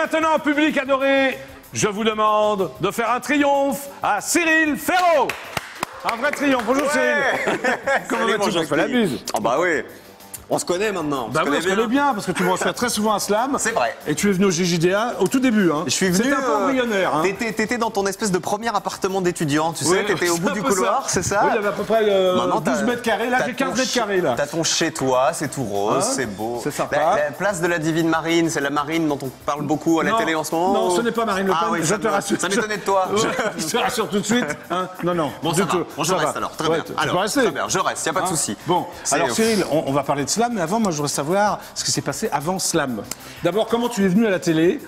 maintenant, public adoré, je vous demande de faire un triomphe à Cyril Ferraud. Un vrai triomphe. Bonjour Cyril. Comment vas-tu? Je fais la buse. Ah bah oui. On se connaît maintenant. Bah oui, on se connaît bien, parce que tu me reçois très souvent à Slam. C'est vrai. Et tu es venu au GJDA au tout début. Hein. Je suis venu. C'était un peu embryonnaire. Hein. T'étais dans ton espèce de premier appartement d'étudiant, tu sais, t'étais au bout du couloir, c'est ça? Oui, il y avait à peu près 12 mètres carrés. Là, j'ai 15 mètres carrés. Là. T'as ton chez toi, c'est tout rose, Hein, c'est beau. c'est sympa. La place de la Divine Marine, c'est la marine dont on parle beaucoup à la télé en ce moment? Non, ce n'est pas Marine Le Pen, oui, je te rassure. Ça m'étonnait de toi. Je te rassure tout de suite. Hein. Non, non. Bon, ça va. Bon, je reste alors, très bien. Alors, très bien, je reste, il n'y a pas de souci. Bon, alors Cyril, on va parler de Slam, mais avant, moi, je voudrais savoir ce qui s'est passé avant Slam. D'abord, comment tu es venu à la télé?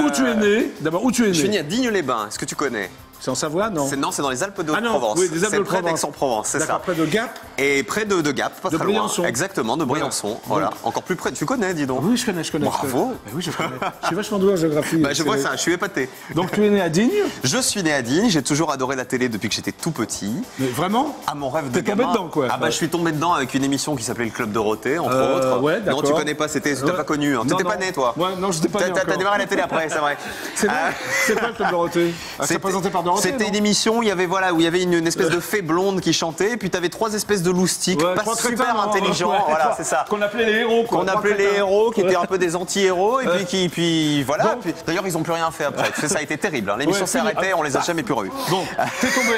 Où tu es né? D'abord, où tu es né? Je suis né à Digne-les-Bains, est-ce que tu connais? C'est en Savoie, non? Non, c'est dans les Alpes de Ah non, Provence. oui, des Alpes de C'est près Provence. d'Aix-en-Provence, c'est ça. Près de Gap? Et près de Gap, pas De très loin. Briançon. Exactement, de Briançon. Voilà, encore plus près. Tu connais, dis donc. Oui, je connais. Bravo. Oui, je connais. Je suis vachement doué en géographie. Bah, je vois ça, je suis épaté. Donc, tu es né à Digne? Je suis né à Digne, j'ai toujours adoré la télé depuis que j'étais tout petit. Mais vraiment? À mon rêve de T'es tombé gamin. dedans, quoi. Ah bah, je suis tombé dedans avec une émission qui s'appelait le Club Dorothée, entre autres. Ouais, non, d'accord. tu connais pas, t'as pas connu. Hein. T'étais pas né, toi. Ouais, non, j'étais pas né T'as encore. démarré la télé après, c'est vrai. C'est vrai. C'est pas le Club Dorothée. C'est présenté par Dorothée. C'était non une émission où il y avait une espèce de fée blonde qui chantait, et puis t'avais trois espèces de loustiques, Ouais, pas trois super crétins, intelligents, ouais, voilà, trois- c'est ça. Qu'on appelait les héros, quoi. Qu'on Trois appelait les crétins. héros, qui Ouais. étaient un peu des anti-héros, et puis voilà. Bon. Puis, d'ailleurs, ils ont plus rien fait après. Tu sais, ça a été terrible. Hein. L'émission Ouais, s'est arrêtée, on les a jamais plus revus. Bon, t'es tombé.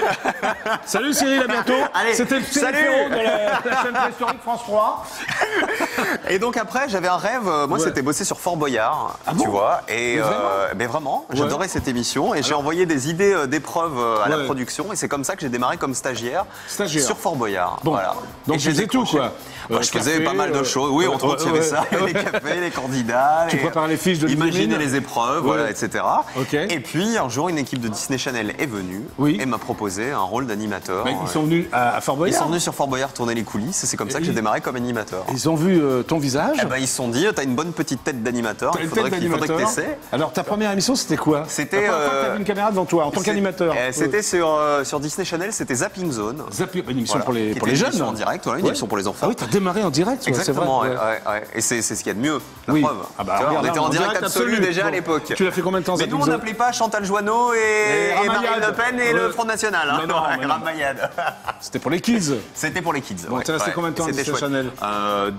Salut Cyril, à bientôt. Allez, c'était le Cyril salut. Ferraud de la chaîne préhistorique France 3. Et donc après, j'avais un rêve. Moi, c'était bosser sur Fort Boyard, Ah tu bon? vois. Et mais vraiment, j'adorais cette émission, et j'ai envoyé des idées d'épreuves à la production, et c'est comme ça que j'ai démarré comme stagiaire sur Fort Boyard. Bon. Voilà. Donc Et tu faisais tout, quoi. Bah, je faisais pas mal de choses. Oui, entre autres, il y avait ça, les cafés, les candidats. Tu préparais les fiches de imaginer l'usine. les épreuves, voilà, etc. Ok. Et puis un jour, une équipe de Disney Channel est venue et m'a proposé un rôle d'animateur. Mais ils sont venus à Fort Boyard. Ils sont venus sur Fort Boyard tourner les coulisses, et c'est comme ça que j'ai démarré comme animateur. Ils ont vu ton visage. Eh ben, ils se sont dit, t'as une bonne petite tête d'animateur, il faudrait que t'essaies. Alors ta première émission, c'était quoi? C'était. La première fois que t'avais une caméra devant toi en tant qu'animateur. C'était sur Disney Channel, c'était Zapping Zone. Une émission pour les Qui était une jeunes. émission en direct, voilà, une émission pour les enfants. Ah oui, t'as démarré en direct. Ouais, Exactement, c'est vrai. ouais. Et c'est ce qu'il y a de mieux, la Oui. preuve. Ah bah, Tu vois, regarde, on était là, en direct absolu déjà à l'époque. Tu l'as fait combien de temps? Mais nous, on n'appelait pas Chantal Joanneau et Marine Le Pen et le Front National. Hein. Mais non, mais non. Ramayad. C'était pour les kids. C'était pour les kids. Bon, t'es resté combien de temps à Disney Channel?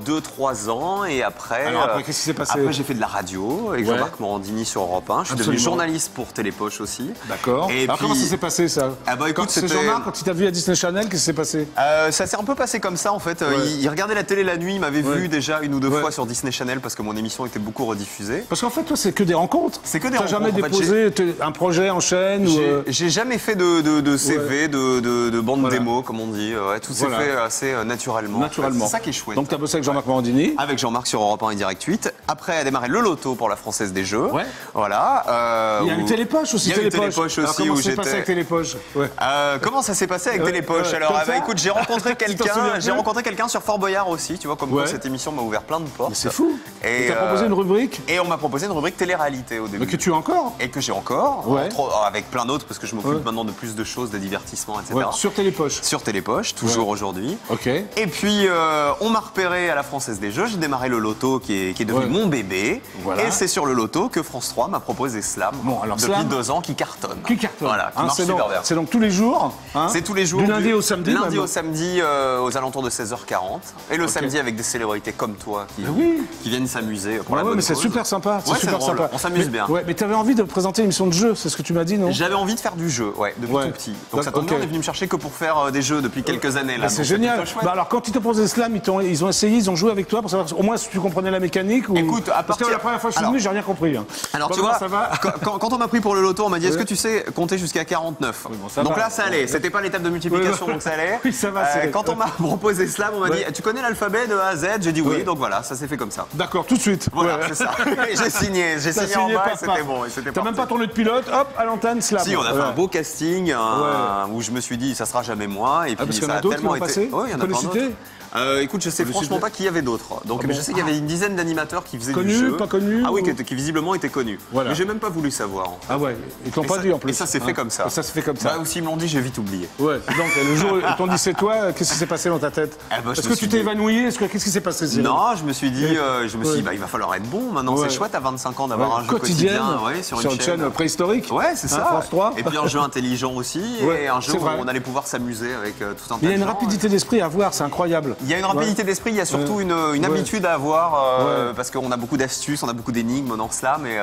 2-3 ans, et après. Alors après, qu'est-ce qui s'est passé? Après, j'ai fait de la radio avec Jean-Marc Morandini sur Europe 1. Je suis devenu journaliste pour Télépoche aussi. D'accord. Et alors puis... comment ça s'est passé, ça? Ah bah écoute, c'est Jean-Marc, quand il t'a vu à Disney Channel, qu'est-ce qui s'est passé? Ça s'est un peu passé comme ça en fait. Il regardait la télé la nuit, il m'avait vu déjà une ou deux fois sur Disney Channel parce que mon émission était beaucoup rediffusée. Parce qu'en fait, toi, c'est que des rencontres. C'est que des T'as rencontres. jamais déposé un projet en chaîne J'ai jamais fait de CV, de bande démo, comme on dit. Tout s'est fait assez naturellement. Naturellement. C'est ça qui est chouette. Donc, tu as bossé avec Jean-Marc Morandini. Avec Jean-Marc sur Europe 1 et Direct 8. Après, a démarré le loto pour la Française des Jeux. Ouais. Voilà. Il y a eu Télépoche aussi. Il y a eu Télépoche Alors, aussi. comment Où ça s'est j'étais. passé avec Télépoche? Comment ça s'est passé avec Télépoche? Alors, comme ça écoute, j'ai rencontré quelqu'un. souviens J'ai plus rencontré quelqu'un sur Fort Boyard aussi. Tu vois, comme quoi cette émission m'a ouvert plein de portes. C'est fou. Et t'as proposé une rubrique? Et on m'a proposé une rubrique télé-réalité au début. Mais que tu as encore? Et que j'ai encore, avec plein d'autres, parce que je m'occupe maintenant de plus de choses, de divertissement, etc. Sur Télépoche. Sur Télépoche, toujours aujourd'hui. Ok. Et puis, on m'a repéré à la Française des Jeux. J'ai démarré le loto qui est devenu mon bébé. Voilà. Et c'est sur le loto que France 3 m'a proposé Slam. Bon, alors depuis Slam, 2 ans, qui cartonne. Qui cartonne. Voilà, qui marche super bien. C'est donc tous les jours. C'est tous les jours. Du lundi au samedi. Lundi au samedi, aux alentours de 16h40. Et le samedi avec des célébrités comme toi qui viennent s'amuser pour la bonne mais c'est cause. super sympa. C'est super drôle. sympa. On s'amuse bien. Ouais, mais tu avais envie de présenter une émission de jeu, c'est ce que tu m'as dit, non? J'avais envie de faire du jeu, depuis tout petit. Donc ça tombe bien, on est venu me chercher que pour faire des jeux depuis quelques années. Là. C'est génial. Bah alors quand ils te posent Slam, ils ont essayé, ils ont joué avec toi pour savoir au moins si tu comprenais la mécanique ou... Écoute, parce que la première fois que je suis venu, j'ai rien compris. Alors tu vois, quand on m'a pris pour le loto, on m'a dit est-ce que tu sais compter jusqu'à 49? Donc là ça allait, c'était pas l'étape de multiplication, donc ça allait. Oui, ça va. Quand on m'a proposé Slam, on m'a dit tu connais l'alphabet de A à Z? J'ai dit oui, donc voilà, ça s'est fait comme ça. D'accord, tout de suite. Voilà, c'est ça. J'ai signé en bas et c'était bon. T'as même pas tourné de pilote, hop, à l'antenne, Slam. Si, on a fait un beau casting où je me suis dit ça sera jamais moi. Et puis parce qu'il y ça en a a d'autres qui tellement ont été. passé. Oui, il y en a plein d'autres. Écoute, je sais franchement pas qui y avait d'autres. Donc, je sais qu'il y avait une dizaine d'animateurs qui faisaient du jeu. Pas connus? Ah oui, qui visiblement étaient connus. Voilà. Mais j'ai même pas voulu savoir. En fait. Ah ouais, ils t'ont pas dit en plus. Et ça s'est fait comme ça. Et ça s'est fait comme ça. Bah, aussi, ils me l'ont dit, j'ai vite oublié. Ouais, donc le jour où ils t'ont dit c'est toi, qu'est-ce qui s'est passé dans ta tête? Est-ce que tu t'es évanoui? Qu'est-ce qui s'est passé, Cyril? Non, je me suis dit, bah, il va falloir être bon. Maintenant, c'est chouette à 25 ans d'avoir un jeu quotidien sur une chaîne préhistorique. Ouais, c'est ça. France 3. Et puis un jeu intelligent aussi, et un jeu où on allait pouvoir s'amuser avec tout un tas de gens. Il y a une rapidité d'esprit à avoir, c'est incroyable. Il y a une rapidité d'esprit, il y a surtout une habitude à avoir, parce qu'on a beaucoup d'astuces, on a beaucoup d'énigmes dans Slam, et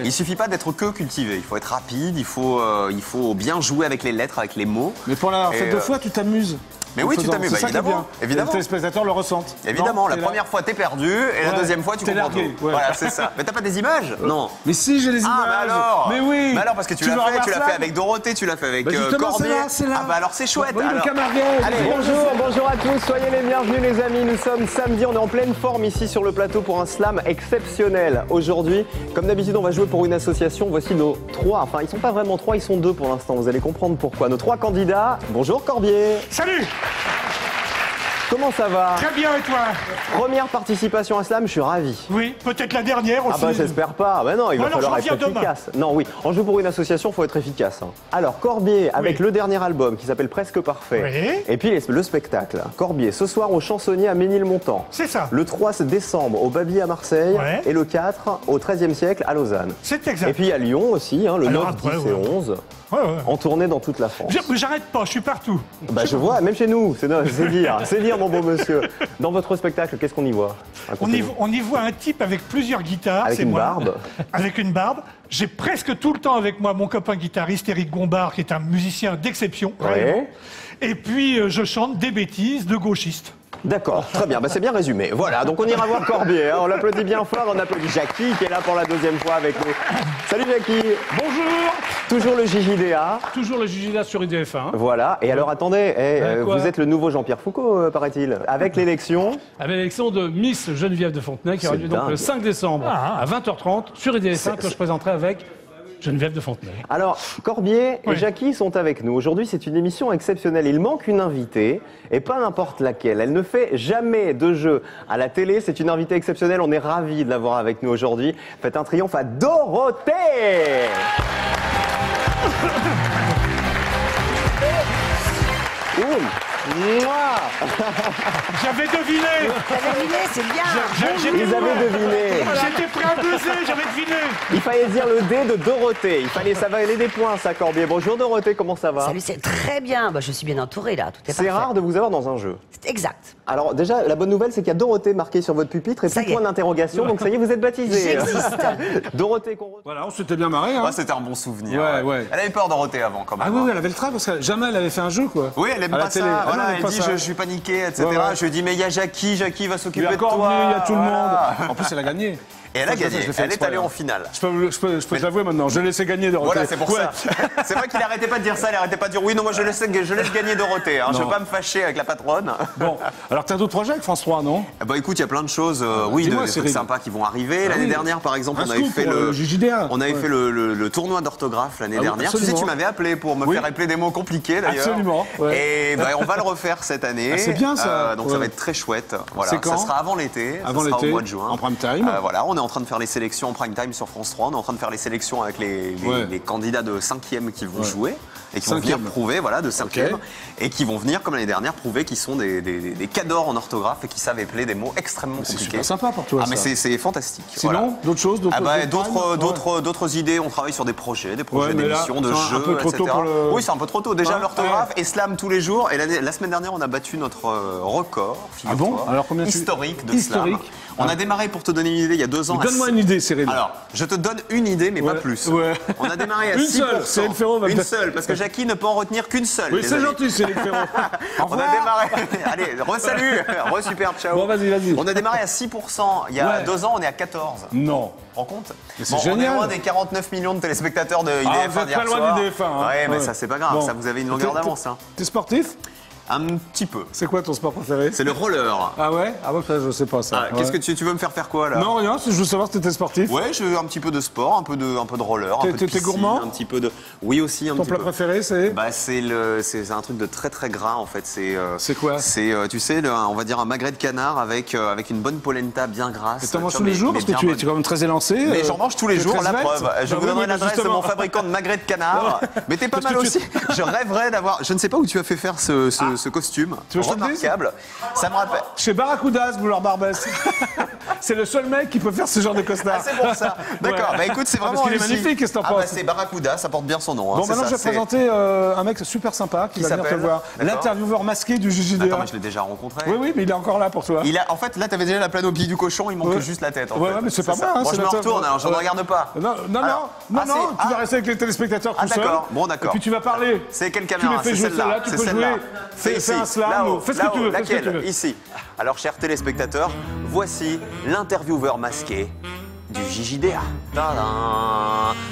il suffit pas d'être que cultivé, il faut être rapide, il faut bien jouer avec les lettres, avec les mots. Mais pour la fête de fois, tu t'amuses. Mais oui, tu t'amuses, évidemment. Les téléspectateurs le ressentent. Évidemment, la première fois, t'es perdu, et la deuxième fois, tu comprends tout. Voilà, c'est ça. Mais t'as pas des images? Non. Mais si, j'ai les images. Ah, mais alors? Mais oui. Mais alors, parce que tu l'as fait avec Dorothée, tu l'as fait avec Corbier. C'est là. Ah, bah alors c'est chouette. Oui, le camarade. Allez, bonjour à tous, soyez les bienvenus les amis. Nous sommes samedi, on est en pleine forme ici sur le plateau pour un slam exceptionnel. Aujourd'hui, comme d'habitude, on va jouer pour une association. Voici nos 3, enfin ils sont pas vraiment 3, ils sont 2 pour l'instant. Vous allez comprendre pourquoi. Nos 3 candidats. Bonjour Corbier. Salut. Comment ça va? Très bien, et toi? Première participation à Slam, je suis ravi. Oui, peut-être la dernière aussi. Ah bah j'espère pas. Bah non, il va falloir être demain. efficace. Non, oui, en jeu pour une association, il faut être efficace. Alors Corbier, avec le dernier album qui s'appelle Presque Parfait. Oui. Et puis le spectacle. Corbier, ce soir au Chansonnier à Ménilmontant. C'est ça. Le 3 décembre au Babi à Marseille. Ouais. Et le 4 au XIIIe siècle à Lausanne. C'est exact. Et puis à Lyon aussi, le 9, après, 10 et 11. En tournée dans toute la France. J'arrête pas, je suis partout. Bah je vois, même chez nous, c'est dire mon beau monsieur. Dans votre spectacle, qu'est-ce qu'on y voit? On y voit un type avec plusieurs guitares. Avec une barbe. Avec une barbe. J'ai presque tout le temps avec moi mon copain guitariste Éric Gombard, qui est un musicien d'exception. Ouais. Et puis je chante des bêtises de gauchiste. D'accord, très bien, c'est bien résumé. Voilà, donc on ira voir Corbier, on l'applaudit bien fort, on applaudit Jackie qui est là pour la deuxième fois avec nous. Salut Jackie. Bonjour. Toujours le JJDA. Toujours le JJDA sur IDF1. Voilà, et alors attendez, vous êtes le nouveau Jean-Pierre Foucault, paraît-il, avec l'élection. Avec l'élection de Miss Geneviève de Fontenay qui aura lieu donc le 5 décembre à 20h30 sur IDF1 que je présenterai avec Geneviève de Fontenay. Alors, Corbier et Jackie sont avec nous. Aujourd'hui, c'est une émission exceptionnelle. Il manque une invitée, et pas n'importe laquelle. Elle ne fait jamais de jeu à la télé. C'est une invitée exceptionnelle. On est ravis de l'avoir avec nous aujourd'hui. Faites un triomphe à Dorothée. J'avais deviné. T'avais deviné, c'est bien. Ils avaient deviné. J'étais prêt à buzzer, j'avais deviné. Il fallait dire le D de Dorothée. Ça valait des points, ça, Corbier. Bonjour Dorothée, comment ça va? Salut, c'est très bien. Bah, je suis bien entourée là, tout est parfait. C'est rare de vous avoir dans un jeu. C'est exact. Alors déjà, la bonne nouvelle, c'est qu'il y a Dorothée marquée sur votre pupitre et Ça plus y est. point d'interrogation, donc ça y est, vous êtes baptisé. J'existe. Dorothée qu'on retrouve. Voilà, on s'était bien marré. Hein. Ouais, c'était un bon souvenir. Ouais. Elle avait peur Dorothée avant quand même. Ah oui, elle avait le trac parce que jamais elle avait fait un jeu, quoi. Oui, elle aime À la pas ça. télé. Ah non, Voilà, elle aime elle pas dit ça. je suis paniqué, etc. Ouais. Je lui dis mais il y a Jackie va Il s'occuper y a de toi. Corbier, il y a tout le Voilà. monde. En plus, elle a gagné. Et elle a Ça, gagné. je l'ai fait Elle est exprès, allée hein. en finale. Je peux te l'avouer maintenant, je l'ai laissé gagner Dorothée. Voilà, c'est pour ça. C'est vrai qu'il arrêtait pas de dire ça, il arrêtait pas de dire oui, non, moi je laisse gagner Dorothée. Hein. Je Non. veux pas me fâcher avec la patronne. Bon, alors t'as d'autres projets avec France 3, non? Bah écoute, il y a plein de choses, oui, Dis-moi, des trucs Cyril. sympas qui vont arriver. L'année dernière, par exemple, Un on avait scoop fait pour le JJDA. on avait Ouais. fait le tournoi d'orthographe l'année Ah oui, dernière. Tu sais, absolument. tu m'avais appelé pour me Oui. faire appeler des mots compliqués d'ailleurs. Absolument, ouais. Et bah, on va le refaire cette année. Ah, c'est bien, ça. Donc Ouais. ça va être très chouette. Voilà. C'est quand? Ça sera avant l'été. Avant ça sera l'été, au mois de juin. en prime time. Voilà, on est en train de faire les sélections en prime time sur France 3. On est en train de faire les sélections avec les candidats de 5e qui vont jouer. Et qui vont venir 5e. prouver, voilà, de 5e. Ok. Et qui vont venir, comme l'année dernière, prouver qu'ils sont des cadors en orthographe et qui savent épeler des mots extrêmement C'est compliqués. super sympa pour toi, Ah, mais ça. c'est fantastique. Sinon, voilà. d'autres choses, Ah bah, d'autres d'autres idées, on travaille sur des projets Ouais, mais là, d'émissions, de c'est un jeux, peu trop etc. tôt pour le- Oui, c'est un peu trop tôt. Déjà, Hein, l'orthographe et slam tous les jours. Et la semaine dernière, on a battu notre record, Ah bon? figure-toi, Alors, combien tu- historique de Historique. slam. On a démarré, pour te donner une idée, il y a 2 ans. Donne-moi une idée, Cyril. Alors, je te donne une idée, mais pas Ouais, plus. ouais. On a démarré à Une 6%. seule, Cyril Ferraud va me Une faire- seule, parce que Jackie ne peut en retenir qu'une seule. Oui, les c'est amis. gentil, Cyril Ferraud. Au On revoir. a démarré. Allez, re-salut, re-super, ciao. Bon, vas-y. On a démarré à 6%. Il y a Ouais. 2 ans, on est à 14. Non. Tu te rends compte? Mais c'est On est génial. loin des 49 millions de téléspectateurs de IDF1 vous êtes d'hier pas loin soir. d'IDF1, hein. Ouais, mais Ouais. ça, c'est pas grave. Bon. Ça, vous avez une longueur d'avance. Hein. T'es sportif? Un petit peu. C'est quoi ton sport préféré? C'est le roller. Ah ouais? Ah ouais, ça, je sais pas ça. Ah, qu'est-ce que tu veux me faire quoi là? Non, rien, je veux savoir si t'étais sportif. Ouais, je veux un petit peu de sport, un peu de roller, un peu de T'es piscine, gourmand? un petit peu de. Oui aussi, un Ton petit plat peu. préféré, c'est? Bah c'est un truc de très très gras en fait. C'est quoi? C'est tu sais, on va dire un magret de canard avec une bonne polenta bien grasse. Et t'en manges Tu tous vois, les jours mais parce que bien tu es bonne. quand même très élancé. Mais j'en mange tous les tu es jours, très la svelte. preuve. Je Bah vous oui, donnerai mais l'adresse de justement. mon fabricant de magret de canard. Mais t'es pas Parce mal que tu- aussi. Je rêverais d'avoir. Je ne sais pas où tu as fait faire ce costume. Tu veux que je te le dise Remarquable. Ça me rappelle. Chez Barracudas, Boulevard Barbès. C'est le seul mec qui peut faire ce genre de costard. Ah, c'est pour ça. D'accord. Ouais. Bah écoute, c'est Ah, vraiment parce qu'il est réussi. magnifique, qu'est-ce que t'en Ah bah, penses? c'est Barracuda, ça porte bien son nom. Bon, c'est maintenant, ça, je vais c'est- présenter un mec super sympa qui va venir te s'appelle voir. D'accord. L'intervieweur masqué du JJDA. Attends, mais je l'ai déjà rencontré. Oui, oui, mais il est encore là pour toi. En fait, là, t'avais déjà la plane au pied du cochon, il manque Ouais. juste la tête. En Ouais, fait. ouais, mais c'est pas ça. moi, hein, Bon, c'est je me la tête. retourne, alors je ne Ouais. regarde pas. Non, Alors, non, c'est- tu vas rester avec les téléspectateurs tout seul. d'accord. Bon, d'accord. Et puis tu vas parler. C'est quelle Tu caméra? les fais C'est jouer celle-là. celle-là, tu C'est peux celle-là. jouer. C'est Fais ici. un slam, Là-haut, fais ce que tu veux, fais ce que tu laquelle? veux. Ici. Alors, chers téléspectateurs, voici l'intervieweur masqué du JJDA. Tadam.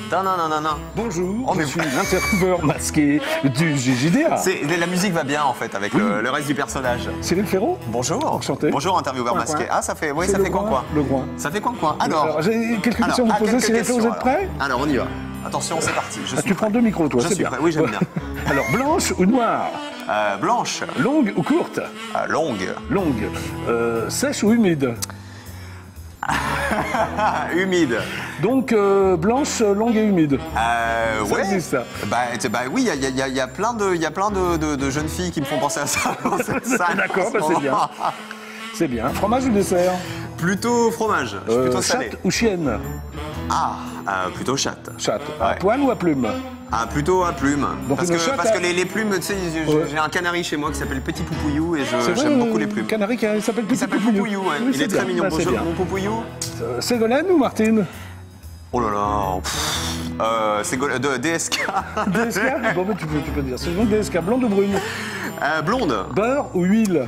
Tadam. Bonjour, Oh, je mais- suis l'intervieweur masqué du JJDA. La musique va bien en fait avec le reste du personnage. Cyril Ferraud. Bonjour. Enchanté. Bonjour intervieweur Coin, masqué. coin. Ah ça fait C'est ça le fait quoi Le groin. Ça fait quoi Alors, j'ai quelques questions à vous poser, quelques Cyril Ferraud, vous êtes questions, prêts? alors on y va. Attention, c'est parti. Je Ah, suis tu prends deux micros, toi, Je c'est suis bien. prêt. Oui, j'aime bien. Alors, blanche ou noire? Blanche, Longue ou courte? longue, Longue. Sèche ou humide? humide. Donc, blanche, longue et humide. Ça Ouais. existe, ça. Bah oui, il y a plein de jeunes filles qui me font penser à ça. dans cette salle D'accord, en ce bah, c'est moment. bien. C'est bien. Fromage ou dessert? Plutôt fromage. Je suis plutôt salé. Chatte ou chienne? Plutôt chatte. Chatte. À Ouais. poil ou à plume? Plutôt à plume. Donc Parce une que, chatte parce à- que les plumes, tu sais, j'ai un canari chez moi qui s'appelle Petit Poupouillou et C'est vrai, j'aime beaucoup les plumes. Canari qui s'appelle Il Petit s'appelle Poupouillou, ouais. Oui, Il c'est est très bien. mignon. Bah, c'est Bonjour, bien. mon Poupouillou. Ségolène ou Martine? Oh là là. C'est de DSK. DSK? Bon, bah, tu peux dire. C'est donc DSK. Blonde ou brune? Blonde. Beurre ou huile?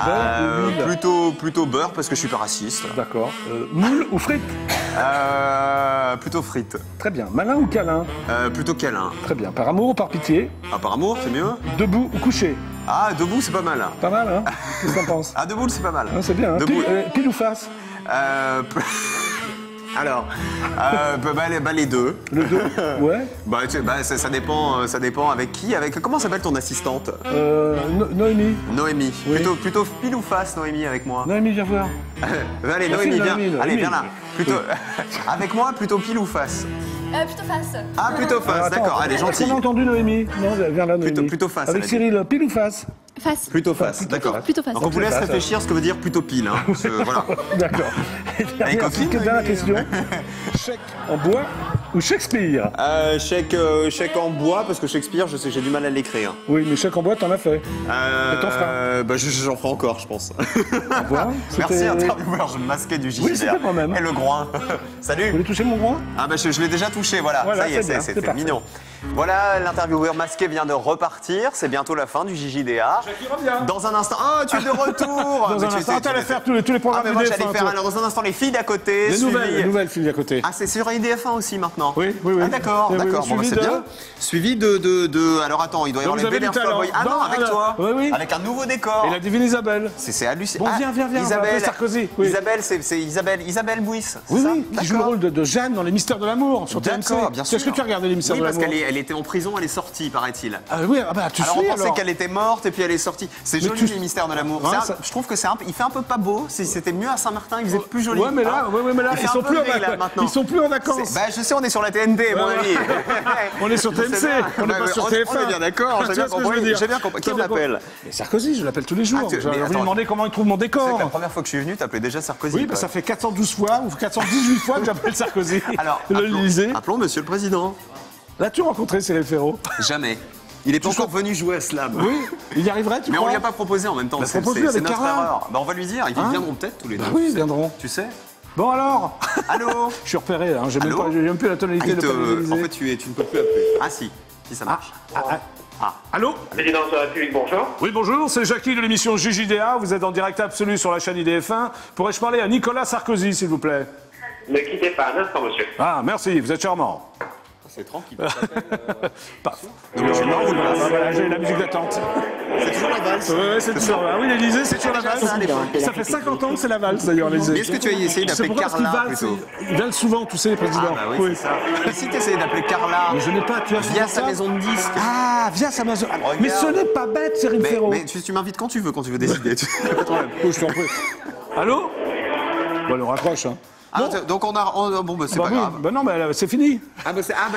Beurre ou huile? Plutôt beurre parce que je suis pas raciste. D'accord. Moule ou frites? Plutôt frites. Très bien. Malin ou câlin? Plutôt câlin. Très bien. Par amour ou par pitié? Par amour, c'est mieux. Debout ou couché? Debout, c'est pas mal. Pas mal, hein? Qu'est-ce que t'en penses? Debout, c'est pas mal. Ah, c'est bien. Hein? Debout. Pile ou face? Alors, les deux. Le deux? Ouais. Ça dépend avec qui. Comment s'appelle ton assistante? Noémie. Noémie. Oui. Plutôt pile ou face, Noémie, avec moi. Noémie, viens voir. Allez, Merci, Noémie, viens. Noémie. Allez, viens là. Avec moi, plutôt pile ou face? Plutôt face. Plutôt face, Alors, attends, d'accord. Allez, est-ce gentil. qu'on a entendu Noémie? Non, viens là, Noémie. Plutôt face, Avec elle a Cyril, pile ou face? Face. Plutôt face, d'accord. Plutôt face. Donc on vous laisse réfléchir ce que veut dire plutôt pile. Hein, parce que, voilà. D'accord. Et dernière coquine, dernière Noémie. question. Chèque en bois ou Shakespeare? Chèque en bois, parce que Shakespeare, je sais, j'ai du mal à l'écrire. Oui, mais chèque en bois, t'en as fait. Et t'en feras. J'en ferai encore, je pense. En bois? Merci, C'était- intervieweur, je me masquais du JJDA. Oui, c'était moi-même. Et le groin. Vous Salut. voulez toucher mon groin? Je l'ai déjà touché, voilà. Voilà, Ça y est, c'est bien, c'était c'est parfait. mignon. Voilà, l'intervieweur masqué vient de repartir. C'est bientôt la fin du JJDA. Dans un instant. Oh, tu es de retour. Dans un instant, t'allais faire tous les programmes mais moi, du j'allais DF1, faire toi. alors, dans un instant les filles d'à côté. Les suivi- nouvelles filles à côté. C'est sur IDF1 aussi maintenant. Oui, oui, oui. D'accord, Oui, oui, d'accord. Bon, bah, suivi c'est de- bien. Suivi de. Alors attends, il doit y Donc, avoir vous les avez du Bel Air talent. Flamboyant. Non, avec alors, toi. oui, oui. Avec un nouveau décor. Et la divine Isabelle. C'est hallucinant. Bon, viens, on va appeler Isabelle. Sarkozy. Oui. Isabelle, c'est Isabelle Bouis. c'est Oui, ça oui, qui joue le D'accord. rôle de Jeanne dans Les Mystères de l'amour sur TMC. D'accord, bien sûr. Est-ce que tu as regardé Les Mystères Oui, de parce l'amour? qu'elle était en prison, elle est sortie, paraît-il. Oui, tu Alors on suis pensait alors. qu'elle était morte et puis elle est sortie. C'est Mais joli tu- les mystères de l'amour. Ouais, C'est un- ça- Je trouve que il fait un peu pas beau. Si c'était mieux à Saint-Martin, il faisait plus joli. Ouais, mais là, Il fait ils un sont peu plus en gris, là, vacances. maintenant. Ils sont plus en vacances. Je sais, on est sur la TNT, mon Ouais, ami. On est sur Je sais TMC, bien. on n'est pas sur TF1. On est bien d'accord, Tu j'ai vois bien ce que je veux compris. dire. J'ai bien compris. Qui T'as on bien appelle Mais Sarkozy, je l'appelle tous les jours. Ah, J'ai mais envie de lui attends. demander comment il trouve mon C'est vrai que la décor. première fois que je suis venu, t'appelais déjà Sarkozy. Oui, quoi. ça fait 412 fois ou 418 fois que j'appelle Sarkozy. Alors, l'Élysée. appelons Monsieur le Président. L'as-tu rencontré, Cyril Ferraud? Jamais. Il est pas encore venu jouer à Slam. Oui. Il y arriverait, tu Mais on crois? lui a pas proposé en même temps. Bah, C'est propose-lui avec notre Carla. erreur. On va lui dire. Ils Hein viendront peut-être tous les deux. Bah oui, ils viendront. Tu sais. Bon alors. Allô. Je suis repéré, hein. J'ai Allô même plus la tonalité de Palais de l'Élysée. En fait, tu ne peux plus appeler. Ah si ça marche. Allô? Présidence de la République, bonjour. Oui, bonjour, c'est Jackie de l'émission JJDA. Vous êtes en direct absolu sur la chaîne IDF1. Pourrais-je parler à Nicolas Sarkozy, s'il vous plaît? Ne quittez pas un instant, monsieur. Ah, merci, vous êtes charmant. C'est tranquille. Paf. Voilà, j'ai la musique d'attente. C'est toujours la valse. Ouais, c'est toujours. Ah oui, l'Élysée, c'est toujours la valse. Ça fait 50 ans que c'est la valse d'ailleurs, l'Élysée. Est-ce que tu as essayé d'appeler Carla plutôt? Ils valent souvent, tous ces présidents. Ah bah oui, c'est ça. Et si tu essayais d'appeler Carla Mais je n'ai pas, tu as via sa maison de disques? Ah, via sa maison. Mais ce n'est pas bête, Cyril Ferraud. Mais tu m'invites quand tu veux décider. Pas de problème. Je t'en prie. Allô? Bon, on raccroche, hein. Ah, donc on a. Bon, bah, c'est pas grave. Bah non, mais c'est fini.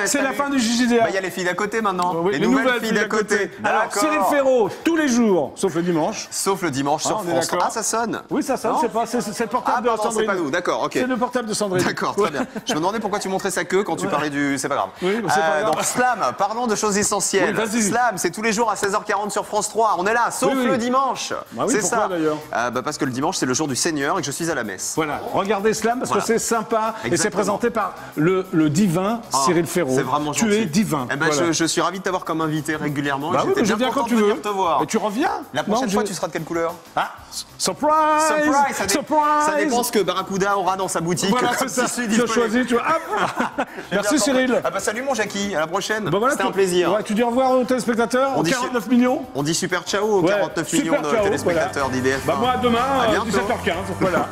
C'est la fin du JJDA. Il y a les filles d'à côté maintenant. Oui, les nouvelles filles d'à côté. Alors, Cyril Ferraud, tous les jours, sauf le dimanche. Sauf le dimanche sur France 3. Ah, ça sonne. Oui, ça sonne, c'est le portable de Sandrine. C'est pas nous, d'accord, ok. C'est le portable de Sandrine. D'accord, très bien. Je me demandais pourquoi tu montrais sa queue quand tu parlais du. C'est pas grave. Oui, c'est pas grave. Donc, Slam, parlons de choses essentielles. Oui, vas-y. Slam, c'est tous les jours à 16h40 sur France 3. On est là, sauf le dimanche. Bah oui, c'est pourquoi, ça. d'ailleurs Parce que le dimanche, c'est le jour du Seigneur et que je suis à la messe. Voilà, regardez Slam parce que c'est sympa. Et c'est présenté par le divin Cyril Ferraud. C'est vraiment gentil. Tu es divin. Eh ben, Voilà. je suis ravi de t'avoir comme invité régulièrement. Bah oui, mais je viens quand tu veux. Te voir. Et tu reviens. La prochaine fois, tu seras de quelle couleur? Ah, surprise! Surprise! Ça dépend ce que Barracuda aura dans sa boutique. Voilà, c'est ça. Tu as choisi, tu vois. Merci Cyril. Ah bah salut mon Jackie, à la prochaine. Bah voilà, c'était un plaisir. Ouais, tu dis au revoir aux téléspectateurs, aux 49 millions. On dit super ciao aux 49 millions de téléspectateurs d'IDF. Bah moi demain, à bientôt. 17h15. Voilà.